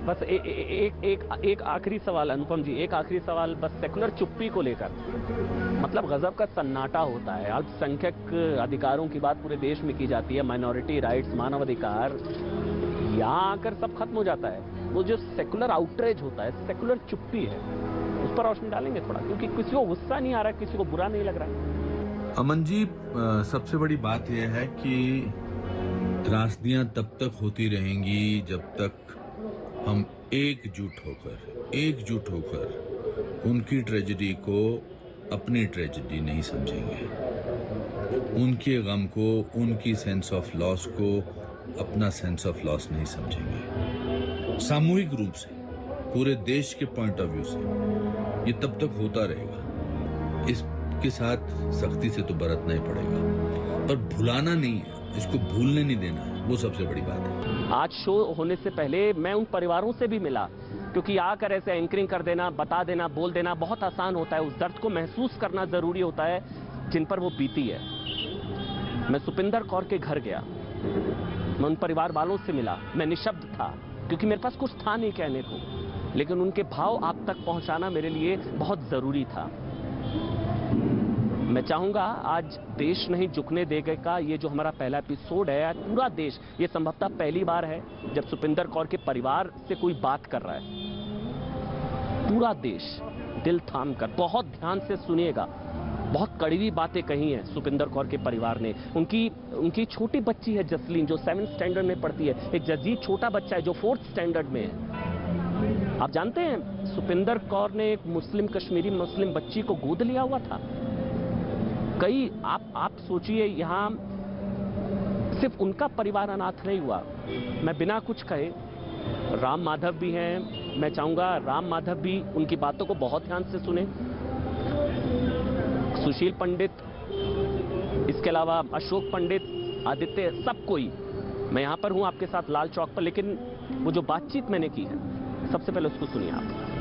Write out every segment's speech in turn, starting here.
बस एक आखिरी सवाल अनुपम जी, एक आखिरी सवाल बस सेकुलर चुप्पी को लेकर। मतलब गजब का सन्नाटा होता है, अल्पसंख्यक अधिकारों की बात पूरे देश में की जाती है, माइनॉरिटी राइट्स, मानवाधिकार, यहाँ आकर सब खत्म हो जाता है। वो जो सेकुलर आउटरीच होता है, सेकुलर चुप्पी है, उस पर रोशनी डालेंगे थोड़ा, क्योंकि किसी को गुस्सा नहीं आ रहा है, किसी को बुरा नहीं लग रहा है। अमन जी, सबसे बड़ी बात यह है कि त्रासदियां तब तक होती रहेंगी जब तक हम एकजुट होकर उनकी ट्रेजेडी को अपनी ट्रेजेडी नहीं समझेंगे, उनके गम को, उनकी सेंस ऑफ लॉस को अपना सेंस ऑफ लॉस नहीं समझेंगे। सामूहिक रूप से पूरे देश के पॉइंट ऑफ व्यू से ये तब तक होता रहेगा। इसके साथ सख्ती से तो बरतना ही पड़ेगा, पर भुलाना नहीं है, इसको भूलने नहीं देना है, वो सबसे बड़ी बात है। आज शो होने से पहले मैं उन परिवारों से भी मिला, क्योंकि आकर ऐसे एंकरिंग कर देना, बता देना, बोल देना बहुत आसान होता है। उस दर्द को महसूस करना जरूरी होता है जिन पर वो बीती है। मैं सुपिंदर कौर के घर गया, मैं उन परिवार वालों से मिला, मैं निशब्द था क्योंकि मेरे पास कुछ था नहीं कहने को, लेकिन उनके भाव आप तक पहुंचाना मेरे लिए बहुत जरूरी था। मैं चाहूंगा आज देश नहीं झुकने देगा, ये जो हमारा पहला एपिसोड है, पूरा देश, ये संभवतः पहली बार है जब सुपिंदर कौर के परिवार से कोई बात कर रहा है। पूरा देश दिल थाम कर बहुत ध्यान से सुनिएगा, बहुत कड़वी बातें कही हैं सुपिंदर कौर के परिवार ने। उनकी छोटी बच्ची है जसलीन, जो 7th स्टैंडर्ड में पढ़ती है, एक जजीद छोटा बच्चा है जो 4th स्टैंडर्ड में है। आप जानते हैं सुपिंदर कौर ने एक कश्मीरी मुस्लिम बच्ची को गोद लिया हुआ था। कई आप सोचिए, यहाँ सिर्फ उनका परिवार अनाथ नहीं हुआ। मैं बिना कुछ कहे, राम माधव भी हैं, मैं चाहूंगा राम माधव भी उनकी बातों को बहुत ध्यान से सुने, सुशील पंडित, इसके अलावा अशोक पंडित, आदित्य, सब कोई। मैं यहां पर हूं आपके साथ लाल चौक पर, लेकिन वो जो बातचीत मैंने की है, सबसे पहले उसको सुनिए आप।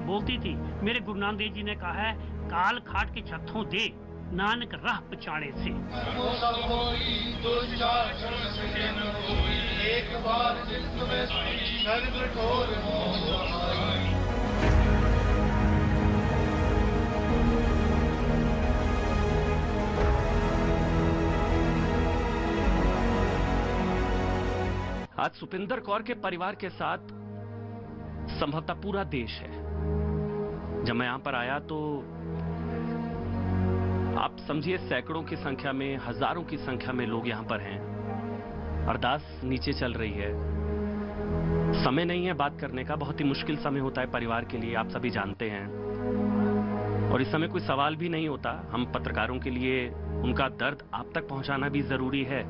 बोलती थी, मेरे गुरु नानक देव जी ने कहा है, काल खाट के छत्थों दे, नानक राह पछाड़े से। एक बार आज सुपिंदर कौर के परिवार के साथ संभवतः पूरा देश है। जब मैं यहां पर आया तो आप समझिए सैकड़ों की संख्या में, हजारों की संख्या में लोग यहां पर हैं। अरदास नीचे चल रही है, समय नहीं है बात करने का, बहुत ही मुश्किल समय होता है परिवार के लिए, आप सभी जानते हैं। और इस समय कोई सवाल भी नहीं होता। हम पत्रकारों के लिए उनका दर्द आप तक पहुंचाना भी जरूरी है,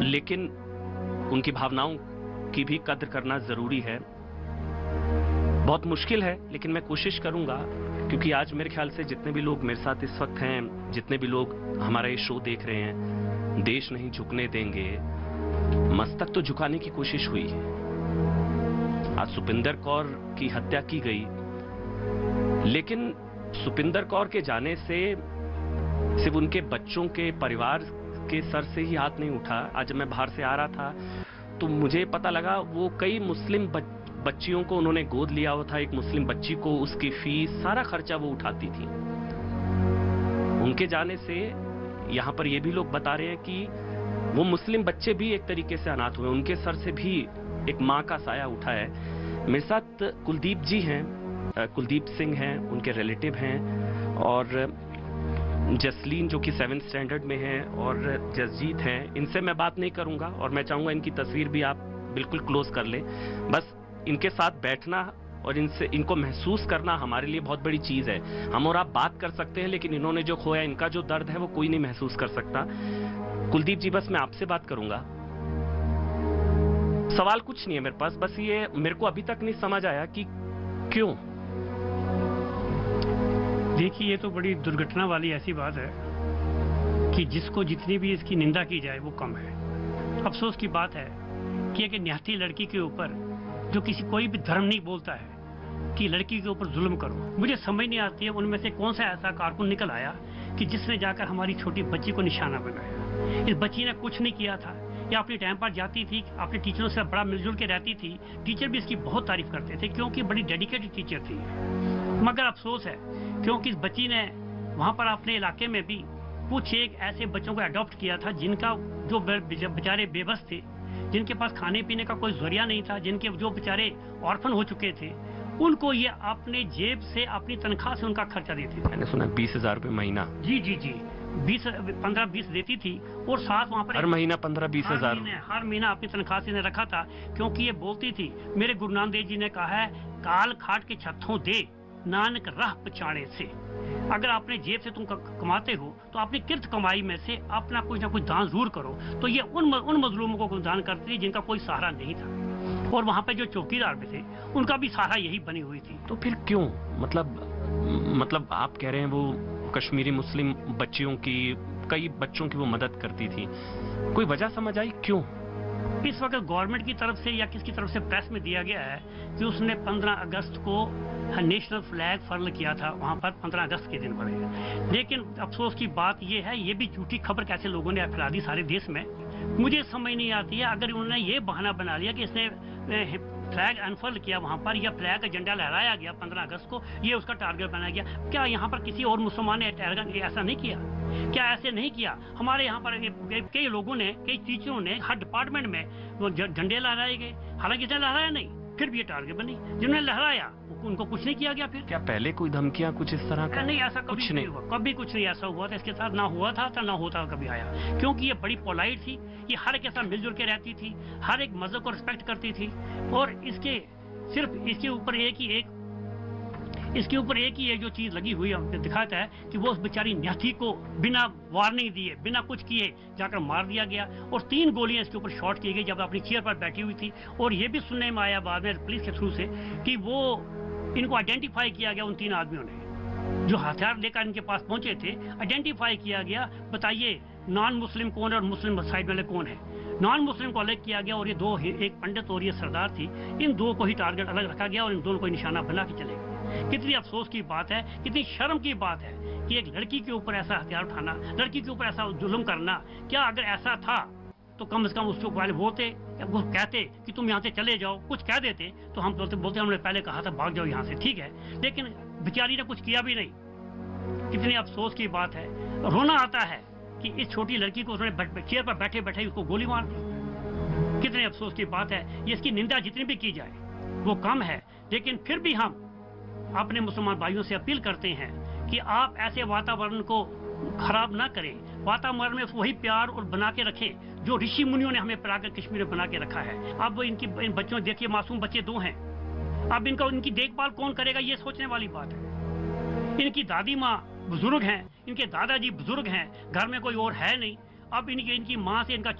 लेकिन उनकी भावनाओं की भी कद्र करना जरूरी है। बहुत मुश्किल है, लेकिन मैं कोशिश करूंगा, क्योंकि आज मेरे ख्याल से जितने भी लोग मेरे साथ इस वक्त हैं, जितने भी लोग हमारा ये शो देख रहे हैं, देश नहीं झुकने देंगे, मस्तक तो झुकाने की कोशिश हुई है। आज सुपिंदर कौर की हत्या की गई, लेकिन सुपिंदर कौर के जाने से सिर्फ उनके बच्चों के परिवार के सर से ही हाथ नहीं उठा। आज मैं बाहर से आ रहा था तो मुझे पता लगा वो कई मुस्लिम बच्चियों को उन्होंने गोद लिया हुआ था। एक मुस्लिम बच्ची को उसकी फीस, सारा खर्चा वो उठाती थी। उनके जाने से यहाँ पर ये भी लोग बता रहे हैं कि वो मुस्लिम बच्चे भी एक तरीके से अनाथ हुए, उनके सर से भी एक माँ का साया उठा है। मेरे साथ कुलदीप जी हैं, कुलदीप सिंह हैं, उनके रिलेटिव हैं, और जसलीन जो कि 7th स्टैंडर्ड में है, और जसजीत हैं। इनसे मैं बात नहीं करूंगा और मैं चाहूंगा इनकी तस्वीर भी आप बिल्कुल क्लोज कर लें। बस इनके साथ बैठना और इनको महसूस करना हमारे लिए बहुत बड़ी चीज है। हम और आप बात कर सकते हैं, लेकिन इन्होंने जो खोया, इनका जो दर्द है, वो कोई नहीं महसूस कर सकता। कुलदीप जी, बस मैं आपसे बात करूंगा। सवाल कुछ नहीं है मेरे पास, बस ये मेरे को अभी तक नहीं समझ आया कि क्यों। देखिए, ये तो बड़ी दुर्घटना वाली ऐसी बात है कि जिसको जितनी भी इसकी निंदा की जाए वो कम है। अफसोस की बात है कि एक निहत्थी लड़की के ऊपर जो किसी कोई भी धर्म नहीं बोलता है कि लड़की के ऊपर जुल्म करो। मुझे समझ नहीं आती है उनमें से कौन सा ऐसा कारकुन निकल आया कि जिसने जाकर हमारी छोटी बच्ची को निशाना बनाया। इस बच्ची ने कुछ नहीं किया था, या अपनी टाइम पर जाती थी, अपने टीचरों से बड़ा मिलजुल के रहती थी। टीचर भी इसकी बहुत तारीफ करते थे क्योंकि बड़ी डेडिकेटेड टीचर थी। मगर अफसोस है क्योंकि इस बच्ची ने वहाँ पर अपने इलाके में भी कुछ एक ऐसे बच्चों को अडॉप्ट किया था जिनका जो बेचारे बेबस थे, जिनके पास खाने पीने का कोई जरिया नहीं था, जिनके जो बेचारे ऑर्फन हो चुके थे, उनको ये अपने जेब से अपनी तनख्वाह से उनका खर्चा देती थी। मैंने सुना 20,000 रुपये महीना। जी 15-20 देती थी और साथ वहाँ पर हर महीना 15-20 हजार हर महीना अपनी तनख्वाह से रखा था, क्योंकि ये बोलती थी, मेरे गुरु नानक देव जी ने कहा है, काल खाट के छत्थों दे नानक राह पछाड़े से। अगर अपने जेब से तुम कमाते हो तो अपनी किर्त कमाई में से अपना कुछ ना कुछ दान जरूर करो। तो ये उन मजलूमों को दान करती थी जिनका कोई सहारा नहीं था, और वहाँ पे जो चौकीदार भी थे उनका भी सहारा यही बनी हुई थी। तो फिर क्यों, मतलब आप कह रहे हैं वो कश्मीरी मुस्लिम बच्चियों की, कई बच्चों की वो मदद करती थी, कोई वजह समझ आई क्यों? इस वक्त गवर्नमेंट की तरफ से या किसकी तरफ से प्रेस में दिया गया है कि उसने 15 अगस्त को नेशनल फ्लैग फर्ल किया था वहां पर 15 अगस्त के दिन पर। लेकिन अफसोस की बात यह है, ये भी झूठी खबर कैसे लोगों ने फैला दी सारे देश में, मुझे समझ नहीं आती है। अगर उन्होंने ये बहाना बना लिया कि इसने फ्लैग अनफर्ल किया वहां पर, या फ्लैग का झंडा लहराया गया 15 अगस्त को, ये उसका टारगेट बनाया गया, क्या यहाँ पर किसी और मुसलमान ने ऐसा नहीं किया? क्या ऐसे नहीं किया? हमारे यहाँ पर कई लोगों ने, कई टीचरों ने, हर डिपार्टमेंट में वो झंडे लहराए गए, हालांकि इसने लहराया नहीं, फिर भी ये टारगेट बनी। जिन्होंने लहराया उनको कुछ नहीं किया गया। फिर क्या पहले कोई धमकियां कुछ इस तरह का? नहीं, ऐसा कभी नहीं हुआ, कभी कुछ नहीं ऐसा हुआ था इसके साथ, ना हुआ था तो ना होता कभी आया, क्योंकि ये बड़ी पोलाइट थी, ये हर के साथ मिलजुल के रहती थी, हर एक मजहब को रिस्पेक्ट करती थी, और इसके सिर्फ इसके ऊपर एक ही जो चीज लगी हुई है दिखाता है कि वो उस बेचारी न्याथी को बिना वार्निंग दिए, बिना कुछ किए जाकर मार दिया गया, और 3 गोलियां इसके ऊपर शॉट की गई जब अपनी चेयर पर बैठी हुई थी। और ये भी सुनने में आया बाद में पुलिस के थ्रू से कि वो इनको आइडेंटिफाई किया गया, उन 3 आदमियों ने जो हथियार लेकर इनके पास पहुंचे थे, आइडेंटिफाई किया गया। बताइए नॉन मुस्लिम कौन है और मुस्लिम साइड वाले कौन है? नॉन मुस्लिम को अलग किया गया, और ये दो, एक पंडित और ये सरदार थी, इन 2 को ही टारगेट अलग रखा गया और इन दोनों को निशाना बना के चले गए। कितनी अफसोस की बात है, कितनी शर्म की बात है कि एक लड़की के ऊपर ऐसा हथियार उठाना, लड़की के ऊपर ऐसा जुल्म करना। क्या अगर ऐसा था तो कम से कम उसको पहले बोलते, वो कहते कि तुम यहाँ से चले जाओ, कुछ कह देते तो हम बोलते हमने पहले कहा था भाग जाओ यहाँ से, ठीक है, लेकिन बेचारी ने कुछ किया भी नहीं। कितनी अफसोस की बात है, रोना आता है कि इस छोटी लड़की को उसने चेयर पर बैठे बैठे उसको गोली मार दी। कितने अफसोस की बात है। ये इसकी निंदा जितनी भी की जाए वो कम है, लेकिन फिर भी हम अपने मुसलमान भाइयों से अपील करते हैं कि आप ऐसे वातावरण को खराब ना करें, वातावरण में वही प्यार और बना के रखें जो ऋषि मुनियों ने हमें पढ़ाकर कश्मीर में बना के रखा है। अब इन बच्चों, देखिए मासूम बच्चे 2 हैं, अब इनकी देखभाल कौन करेगा, ये सोचने वाली बात है। इनकी दादी माँ बुजुर्ग हैं, इनके दादाजी बुजुर्ग हैं, घर में कोई और है नहीं। अब इनकी माँ से इनका